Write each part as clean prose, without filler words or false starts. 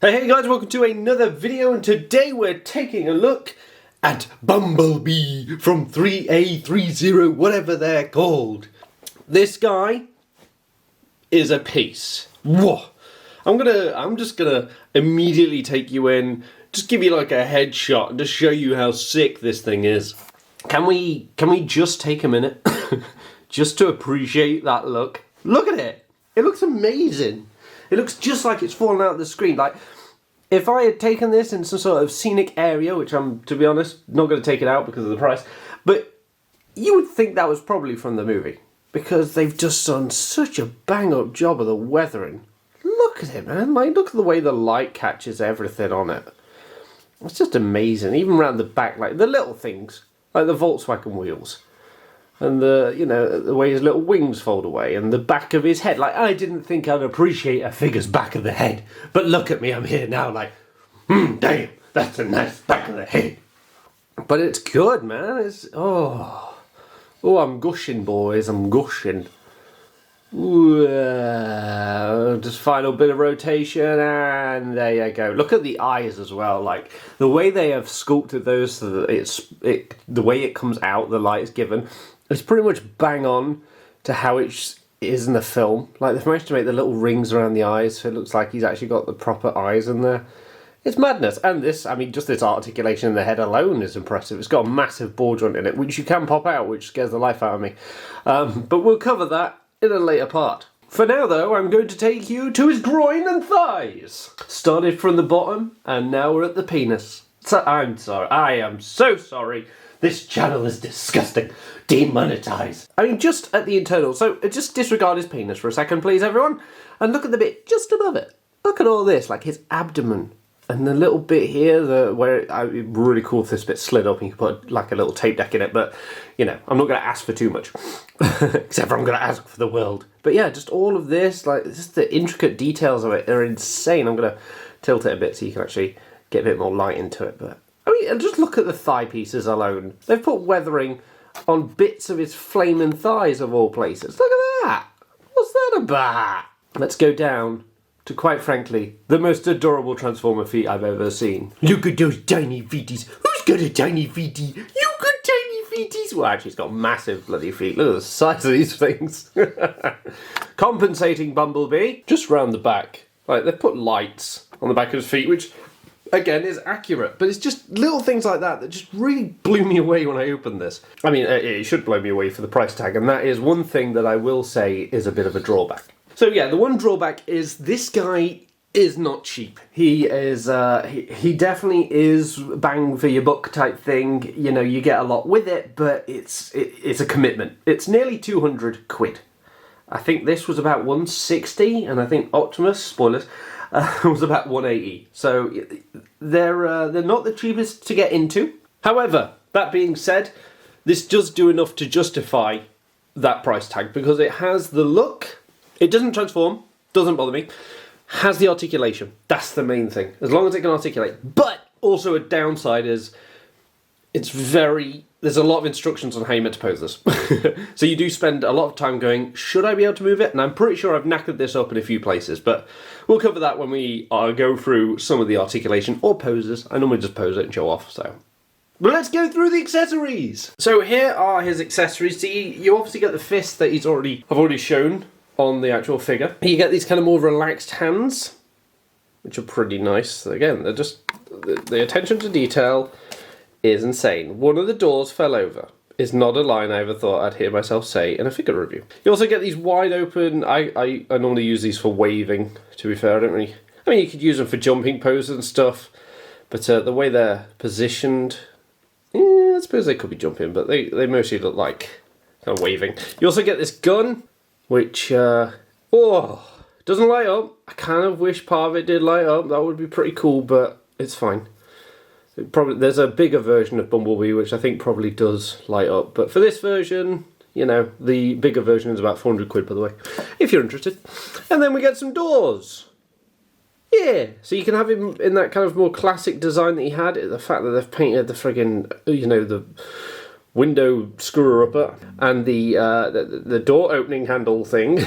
Hey guys, welcome to another video, and today we're taking a look at Bumblebee from Threezero, whatever they're called. This guy is a piece. Whoa. I'm just gonna immediately take you in, just give you like a headshot and just show you how sick this thing is. Can we just take a minute just to appreciate that look? Look at it. It looks amazing. It looks just like it's fallen out of the screen. Like, if I had taken this in some sort of scenic area, which I'm, to be honest, not going to take it out because of the price, but you would think that was probably from the movie, because they've just done such a bang-up job of the weathering. Look at it, man. Like, look at the way the light catches everything on it. It's just amazing. Even around the back, like the little things, like the Volkswagen wheels. And the way his little wings fold away, and the back of his head. Like, I didn't think I'd appreciate a figure's back of the head, but look at me, I'm here now. Like, damn, that's a nice back of the head. But it's good, man. It's I'm gushing, boys. I'm gushing. Ooh, just final bit of rotation, and there you go. Look at the eyes as well. Like, the way they have sculpted those, so that the way it comes out, the light is given. It's pretty much bang on to how it is in the film. Like, they've managed to make the little rings around the eyes, so it looks like he's actually got the proper eyes in there. It's madness. And this, I mean, just this articulation in the head alone is impressive. It's got a massive ball joint in it, which you can pop out, which scares the life out of me. But we'll cover that in a later part. For now, though, I'm going to take you to his groin and thighs. Started from the bottom, and now we're at the penis. So, I'm sorry. I am so sorry. This channel is disgusting. Demonetized. I mean, just at the internal. So just disregard his penis for a second, please, everyone. And look at the bit just above it. Look at all this, like his abdomen. And the little bit here, where it'd be really cool if this bit slid up and you could put like a little tape deck in it. But, you know, I'm not going to ask for too much. Except for I'm going to ask for the world. But yeah, just all of this, like, just the intricate details of it are insane. I'm going to tilt it a bit so you can actually get a bit more light into it. But I mean, just look at the thigh pieces alone. They've put weathering on bits of his flaming thighs, of all places. Look at that! What's that about? Let's go down to, quite frankly, the most adorable Transformer feet I've ever seen. Look at those tiny feeties. Who's got a tiny feetie? You got tiny feeties? Well, actually, he's got massive bloody feet. Look at the size of these things. Compensating Bumblebee. Just round the back. Like, they've put lights on the back of his feet, which, again, is accurate, but it's just little things like that that just really blew me away when I opened this. I mean, it should blow me away for the price tag, and that is one thing that I will say is a bit of a drawback. So yeah, the one drawback is this guy is not cheap. He is, he definitely is bang for your buck type thing. You know, you get a lot with it, but it's a commitment. It's nearly 200 quid. I think this was about 160, and I think Optimus, spoilers, was about 180. So they're not the cheapest to get into. However, that being said, this does do enough to justify that price tag, because it has the look. It doesn't transform, doesn't bother me. Has the articulation. That's the main thing. As long as it can articulate. But also a downside is there's a lot of instructions on how you're meant to pose this. So you do spend a lot of time going, should I be able to move it? And I'm pretty sure I've knackered this up in a few places, but we'll cover that when we go through some of the articulation or poses. I normally just pose it and show off, so. But let's go through the accessories. So here are his accessories. See, you obviously get the fist that I've already shown on the actual figure. You get these kind of more relaxed hands, which are pretty nice. Again, they're just, the attention to detail is insane. One of the doors fell over. Is not a line I ever thought I'd hear myself say in a figure review. You also get these wide open, I normally use these for waving, to be fair. I mean, you could use them for jumping poses and stuff, but the way they're positioned, I suppose they could be jumping, but they mostly look like kind of waving. You also get this gun, which, doesn't light up. I kind of wish part of it did light up. That would be pretty cool, but it's fine. There's a bigger version of Bumblebee, which I think probably does light up. But for this version, you know, the bigger version is about 400 quid, by the way, if you're interested. And then we get some doors. Yeah, so you can have him in that kind of more classic design that he had. The fact that they've painted the friggin', you know, window screwer-upper, and the door opening handle thing.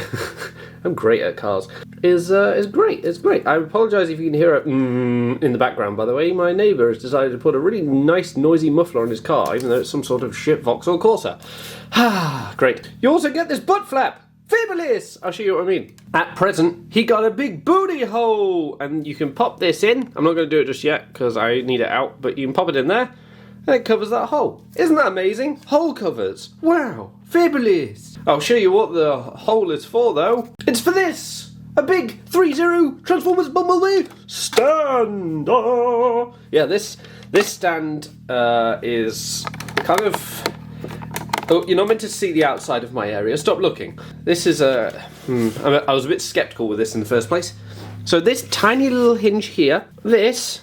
I'm great at cars. Is great. It's great. I apologise if you can hear it in the background. By the way, my neighbour has decided to put a really nice, noisy muffler on his car, even though it's some sort of shit Vauxhall Corsa. Ah, great. You also get this butt flap. Fabulous! I'll show you what I mean. At present, he got a big booty hole, and you can pop this in. I'm not going to do it just yet because I need it out, but you can pop it in there, and it covers that hole. Isn't that amazing? Hole covers. Wow, fabulous! I'll show you what the hole is for, though. It's for this! A big Threezero Transformers Bumblebee stand! Oh. Yeah, this stand is kind of... Oh, you're not meant to see the outside of my area. Stop looking. This is a... I was a bit sceptical with this in the first place. So this tiny little hinge here, this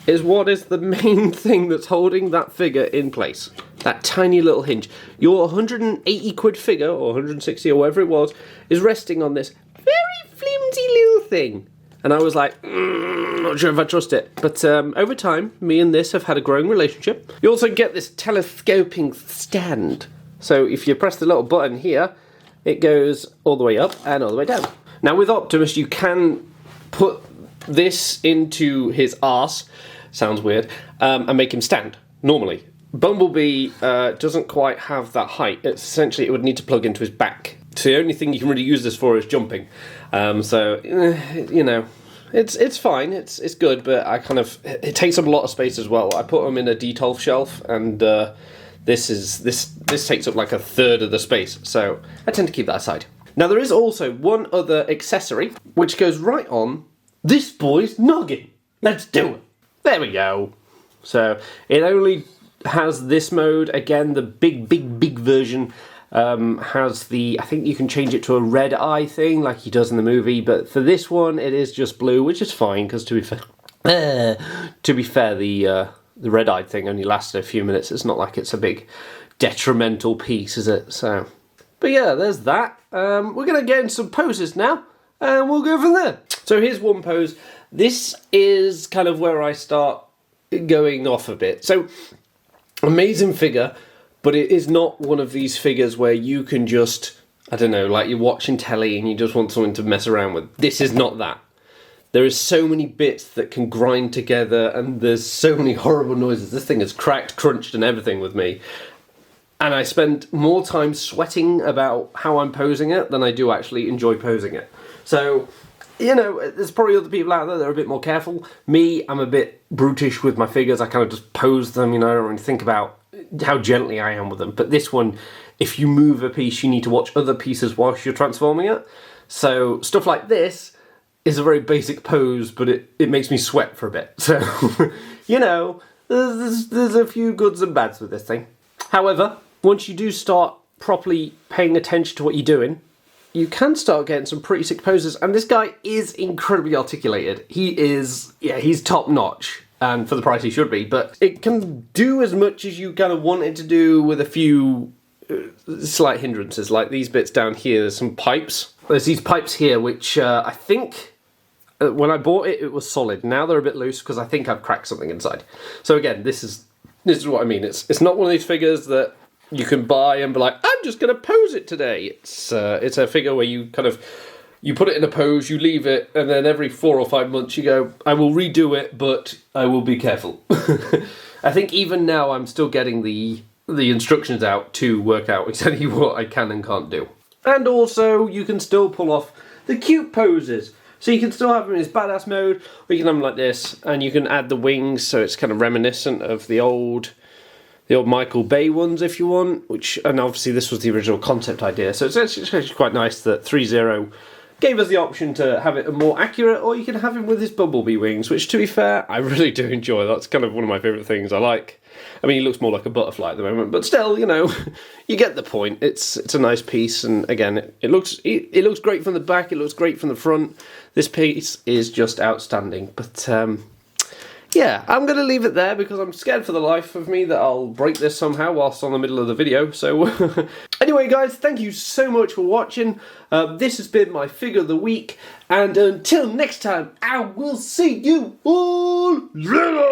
is what is the main thing that's holding that figure in place. That tiny little hinge. Your 180 quid figure, or 160 or whatever it was, is resting on this very flimsy little thing. And I was like, not sure if I trust it. But over time, me and this have had a growing relationship. You also get this telescoping stand. So if you press the little button here, it goes all the way up and all the way down. Now with Optimus, you can put this into his arse, sounds weird, and make him stand, normally. Bumblebee doesn't quite have that height. It's essentially, it would need to plug into his back. So the only thing you can really use this for is jumping. You know, it's fine, it's good, but it takes up a lot of space as well. I put them in a detolf shelf, and this takes up like a third of the space, so I tend to keep that aside. Now there is also one other accessory which goes right on this boy's noggin. Let's do it. There we go. So it only has this mode. Again, the big version has the, I think you can change it to a red eye thing like he does in the movie, but for this one it is just blue, which is fine because to be fair, the red eye thing only lasted a few minutes. It's not like it's a big detrimental piece, is it? So, but yeah, there's that. We're gonna get in some poses now, and we'll go from there. So here's one pose. This is kind of where I start going off a bit. So amazing figure. But it is not one of these figures where you can just, I don't know, like you're watching telly and you just want something to mess around with. This is not that. There is so many bits that can grind together, and there's so many horrible noises. This thing has cracked, crunched and everything with me. And I spend more time sweating about how I'm posing it than I do actually enjoy posing it. So, you know, there's probably other people out there that are a bit more careful. Me, I'm a bit brutish with my figures. I kind of just pose them, you know, I don't really think about how gently I am with them. But this one, if you move a piece, you need to watch other pieces whilst you're transforming it. So stuff like this is a very basic pose, but it makes me sweat for a bit. So, you know, there's a few goods and bads with this thing. However, once you do start properly paying attention to what you're doing, you can start getting some pretty sick poses. And this guy is incredibly articulated. He's top notch. And for the price he should be, but it can do as much as you kind of want it to do with a few slight hindrances, like these bits down here. There's some pipes. There's these pipes here, which I think when I bought it, it was solid. Now they're a bit loose because I think I've cracked something inside. So again, this is what I mean. It's not one of these figures that you can buy and be like, I'm just going to pose it today. It's a figure where you kind of, you put it in a pose, you leave it, and then every 4 or 5 months you go, I will redo it, but I will be careful. I think even now I'm still getting the instructions out to work out exactly what I can and can't do. And also, you can still pull off the cute poses. So you can still have him in his badass mode, or you can have him like this, and you can add the wings so it's kind of reminiscent of the old Michael Bay ones if you want, and obviously this was the original concept idea. So it's actually quite nice that Threezero gave us the option to have it more accurate, or you can have him with his Bumblebee wings, which, to be fair, I really do enjoy. That's kind of one of my favourite things I like. I mean, he looks more like a butterfly at the moment, but still, you know, you get the point. It's a nice piece, and again, it looks great from the back, it looks great from the front. This piece is just outstanding, but yeah, I'm going to leave it there because I'm scared for the life of me that I'll break this somehow whilst on the middle of the video. So anyway, guys, thank you so much for watching. This has been my figure of the week, and until next time, I will see you all later.